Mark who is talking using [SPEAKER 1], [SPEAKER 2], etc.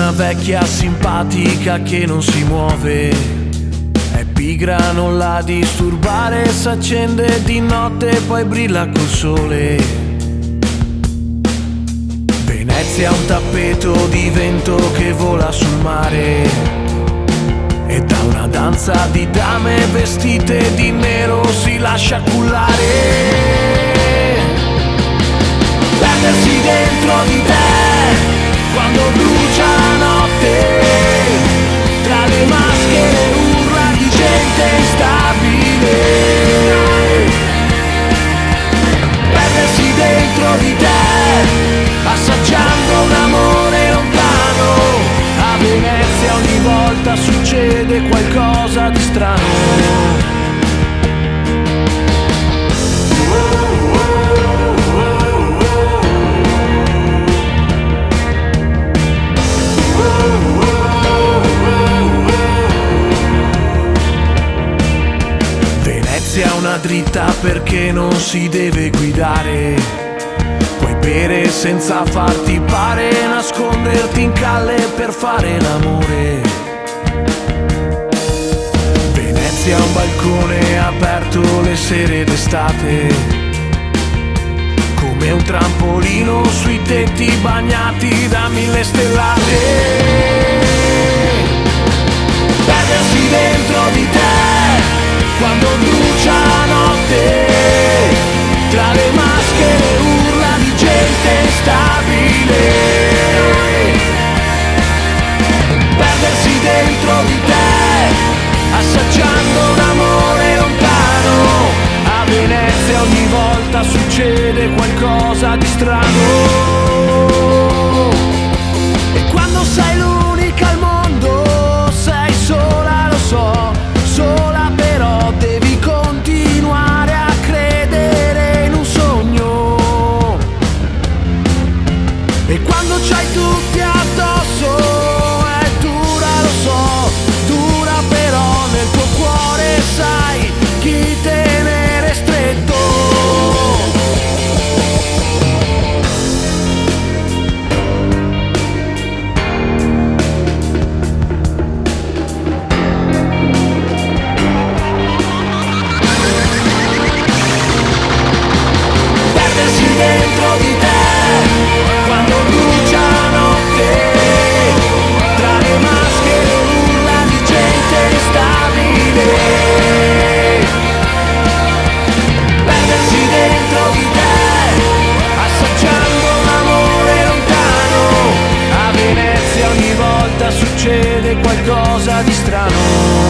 [SPEAKER 1] una vecchia simpatica che non si muove, è pigra, non la disturbare, s'accende di notte e poi brilla col sole. Venezia è un tappeto di vento che vola sul mare, e da una danza di dame vestite di nero si lascia cullare. Perdersi dentro di te quando brucia la notte, tra le maschere urla di gente instabile. Perdersi dentro di te, assaggiando un amore lontano. A Venezia ogni volta succede qualcosa di strano. Venezia è una dritta perché non si deve guidare, puoi bere senza farti pare, nasconderti in calle per fare l'amore. Venezia è un balcone aperto le sere d'estate, come un trampolino sui tetti bagnati da 1000 stellate. Perdersi dentro di te quando brucia la notte, tra le maschere urla di gente instabile. Perdersi dentro di te, assaggiando un amore lontano. A Venezia ogni volta succede qualcosa di strano. E quando sei l'unica al mondo, sei sola, lo so, sola però devi continuare a credere in un sogno. E quando c'hai tutti addosso è dura, lo so, dura però nel tuo cuore sai chi tenere stretto. Perdersi dentro di te quando brucia la notte, tra le maschere urla di gente instabile. Perdersi dentro di te, assaggiando un amore lontano. A Venezia ogni volta succede qualcosa di strano.